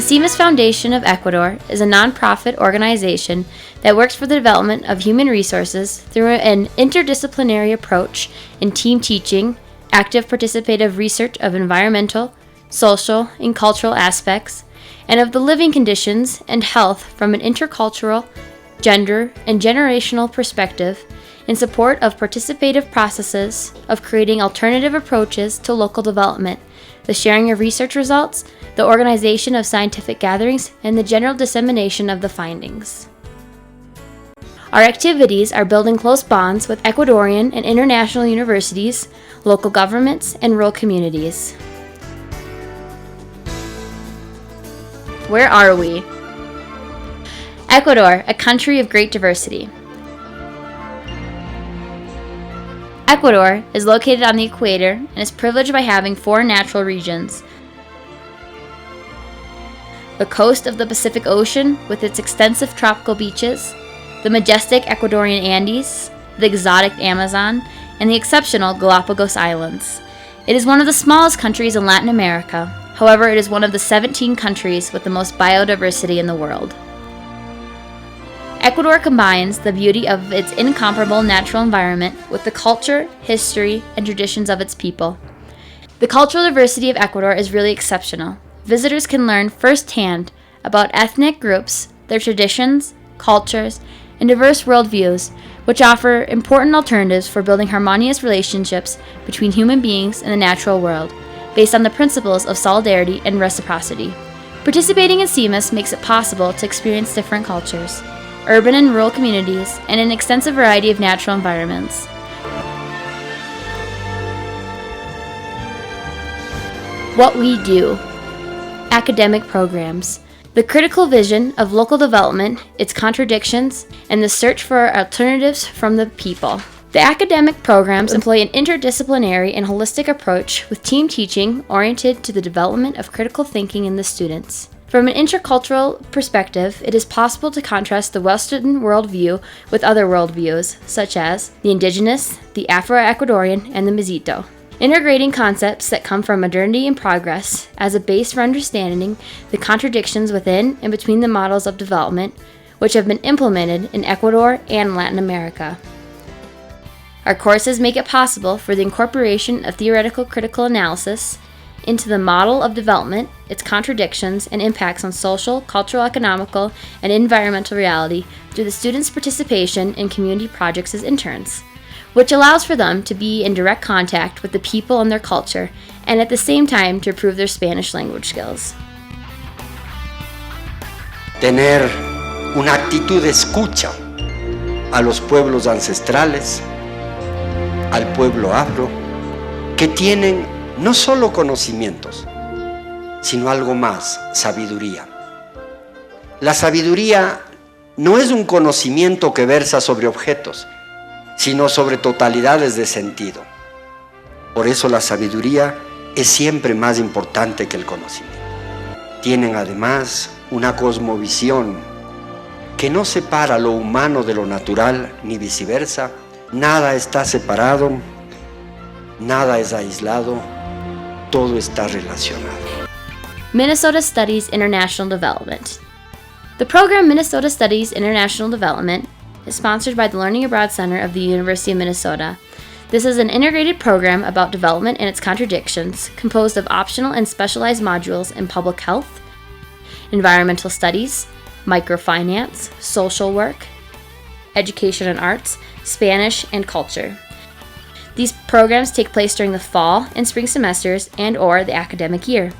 The Cimas Foundation of Ecuador is a nonprofit organization that works for the development of human resources through an interdisciplinary approach in team teaching, active participative research of environmental, social, and cultural aspects, and of the living conditions and health from an intercultural, gender, and generational perspective in support of participative processes of creating alternative approaches to local development, the sharing of research results, the organization of scientific gatherings, and the general dissemination of the findings. Our activities are building close bonds with Ecuadorian and international universities, local governments, and rural communities. Where are we? Ecuador, a country of great diversity. Ecuador is located on the equator and is privileged by having 4 natural regions. The coast of the Pacific Ocean with its extensive tropical beaches, the majestic Ecuadorian Andes, the exotic Amazon, and the exceptional Galapagos Islands. It is one of the smallest countries in Latin America. However, it is one of the 17 countries with the most biodiversity in the world. Ecuador combines the beauty of its incomparable natural environment with the culture, history, and traditions of its people. The cultural diversity of Ecuador is really exceptional. Visitors can learn firsthand about ethnic groups, their traditions, cultures, and diverse worldviews, which offer important alternatives for building harmonious relationships between human beings and the natural world, based on the principles of solidarity and reciprocity. Participating in Cimas makes it possible to experience different cultures, urban and rural communities, and an extensive variety of natural environments. What we do. Academic programs. The critical vision of local development, its contradictions, and the search for alternatives from the people. The academic programs employ an interdisciplinary and holistic approach with team teaching oriented to the development of critical thinking in the students. From an intercultural perspective, it is possible to contrast the Western worldview with other worldviews, such as the indigenous, the Afro-Ecuadorian, and the Mestizo. Integrating concepts that come from modernity and progress as a base for understanding the contradictions within and between the models of development which have been implemented in Ecuador and Latin America. Our courses make it possible for the incorporation of theoretical critical analysis into the model of development, its contradictions, and impacts on social, cultural, economical, and environmental reality through the students' participation in community projects as interns, which allows for them to be in direct contact with the people and their culture, and at the same time to improve their Spanish language skills. Tener una actitud de escucha a los pueblos ancestrales, al pueblo afro, que tienen no solo conocimientos, sino algo más, sabiduría. La sabiduría no es un conocimiento que versa sobre objetos, sino sobre totalidades de sentido. Por eso la sabiduría es siempre más importante que el conocimiento. Tienen además una cosmovisión que no separa lo humano de lo natural, ni viceversa. Nada está separado, nada es aislado, todo está relacionado. Minnesota Studies International Development. The program Minnesota Studies International Development is sponsored by the Learning Abroad Center of the University of Minnesota. This is an integrated program about development and its contradictions, composed of optional and specialized modules in public health, environmental studies, microfinance, social work, education and arts, Spanish, and culture. These programs take place during the fall and spring semesters and/or the academic year.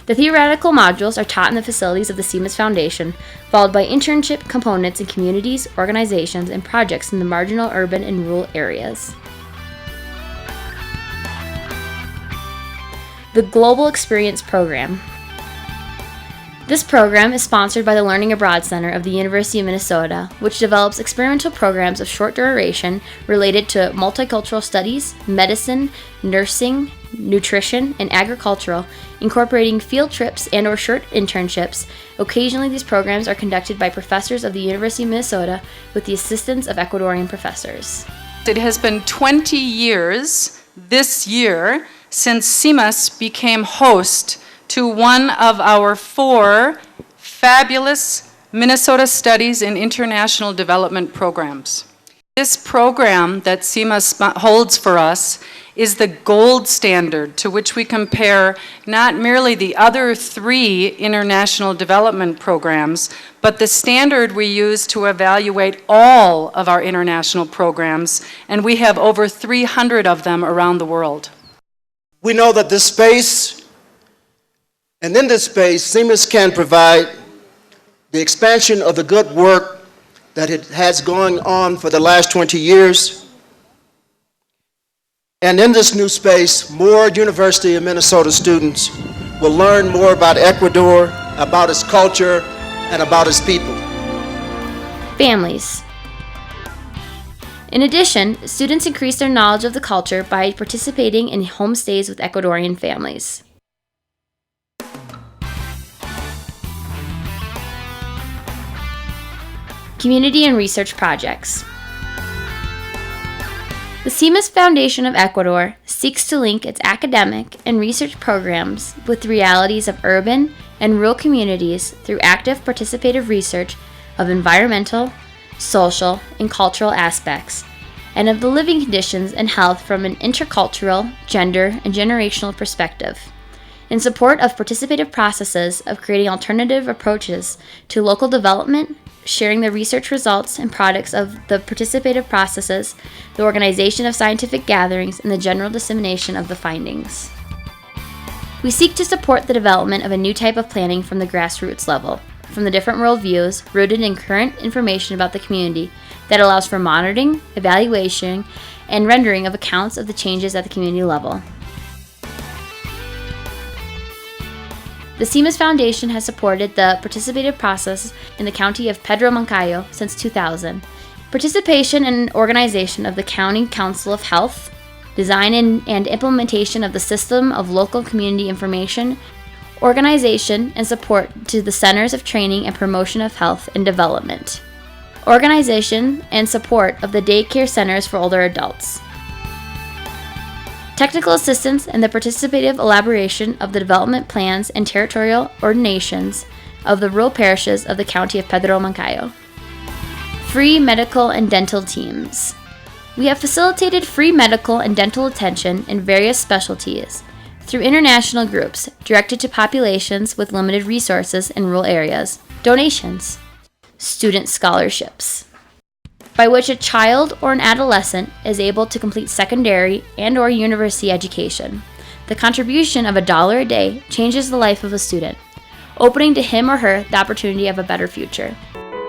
The theoretical modules are taught in the facilities of the Cimas Foundation, followed by internship components in communities, organizations, and projects in the marginal urban and rural areas. The Global Experience Program. This program is sponsored by the Learning Abroad Center of the University of Minnesota, which develops experimental programs of short duration related to multicultural studies, medicine, nursing, nutrition, and agricultural, incorporating field trips and/or short internships. Occasionally, these programs are conducted by professors of the University of Minnesota with the assistance of Ecuadorian professors. It has been 20 years this year since Cimas became host to one of our 4 fabulous Minnesota Studies in International Development programs. This program that Cimas holds for us is the gold standard to which we compare not merely the other 3 international development programs, but the standard we use to evaluate all of our international programs, and we have over 300 of them around the world. We know that this space, and in this space, Cimas can provide the expansion of the good work that it has going on for the last 20 years. And in this new space, more University of Minnesota students will learn more about Ecuador, about its culture, and about its people. Families. In addition, students increase their knowledge of the culture by participating in homestays with Ecuadorian families. Community and research projects. The Cimas Foundation of Ecuador seeks to link its academic and research programs with the realities of urban and rural communities through active participative research of environmental, social, and cultural aspects, and of the living conditions and health from an intercultural, gender, and generational perspective, in support of participative processes of creating alternative approaches to local development, sharing the research results and products of the participative processes, the organization of scientific gatherings, and the general dissemination of the findings. We seek to support the development of a new type of planning from the grassroots level, from the different worldviews rooted in current information about the community that allows for monitoring, evaluation, and rendering of accounts of the changes at the community level. The Cimas Foundation has supported the participative process in the county of Pedro Moncayo since 2000. Participation and organization of the County Council of Health, design and implementation of the system of local community information, organization and support to the Centers of Training and Promotion of Health and Development, organization and support of the daycare centers for older adults, technical assistance in the participative elaboration of the development plans and territorial ordinations of the rural parishes of the county of Pedro Moncayo. Free medical and dental teams. We have facilitated free medical and dental attention in various specialties through international groups directed to populations with limited resources in rural areas. Donations. Student scholarships, by which a child or an adolescent is able to complete secondary and/or university education. The contribution of $1 a day changes the life of a student, opening to him or her the opportunity of a better future.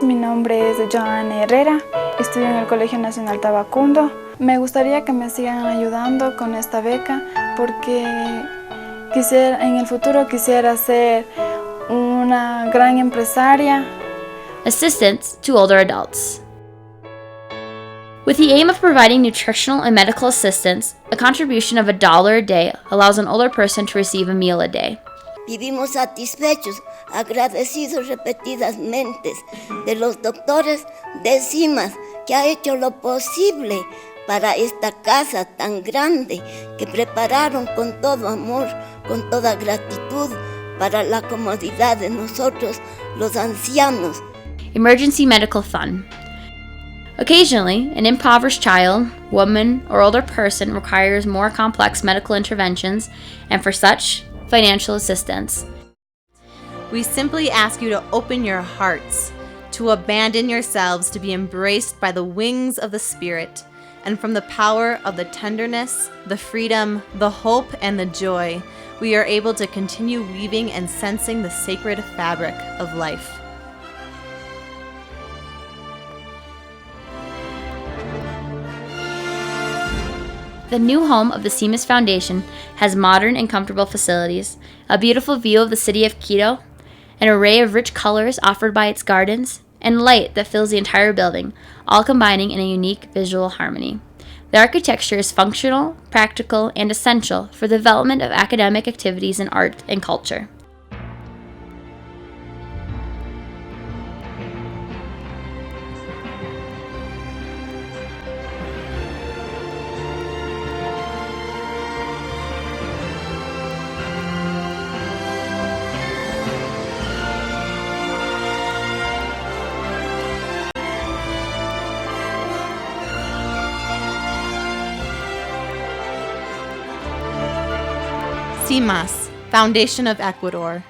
Mi nombre es Joanne Herrera, estudio en el Colegio Nacional Tabacundo. Me gustaría que me sigan ayudando con esta beca porque en el futuro quisiera ser una gran empresaria. Assistance to older adults. With the aim of providing nutritional and medical assistance, a contribution of $1 a day allows an older person to receive a meal a day. Vivimos satisfechos, agradecidos repetidamente de los doctores de Cimas que ha hecho lo posible para esta casa tan grande que prepararon con todo amor, con toda gratitud para la comodidad de nosotros, los ancianos. Emergency Medical Fund. Occasionally, an impoverished child, woman, or older person requires more complex medical interventions, and for such, financial assistance. We simply ask you to open your hearts, to abandon yourselves to be embraced by the wings of the Spirit, and from the power of the tenderness, the freedom, the hope, and the joy, we are able to continue weaving and sensing the sacred fabric of life. The new home of the Cimas Foundation has modern and comfortable facilities, a beautiful view of the city of Quito, an array of rich colors offered by its gardens, and light that fills the entire building, all combining in a unique visual harmony. The architecture is functional, practical, and essential for the development of academic activities in art and culture. Cimas, Foundation of Ecuador,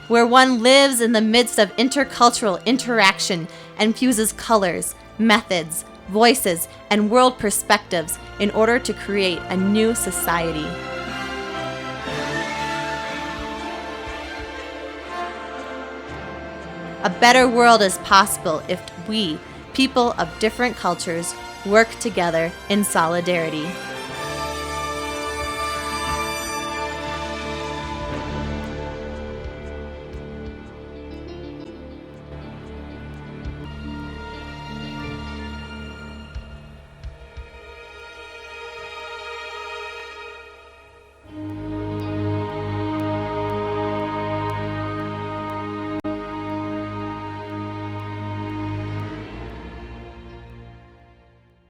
where one lives in the midst of intercultural interaction and fuses colors, methods, voices, and world perspectives in order to create a new society. A better world is possible if we, people of different cultures, work together in solidarity.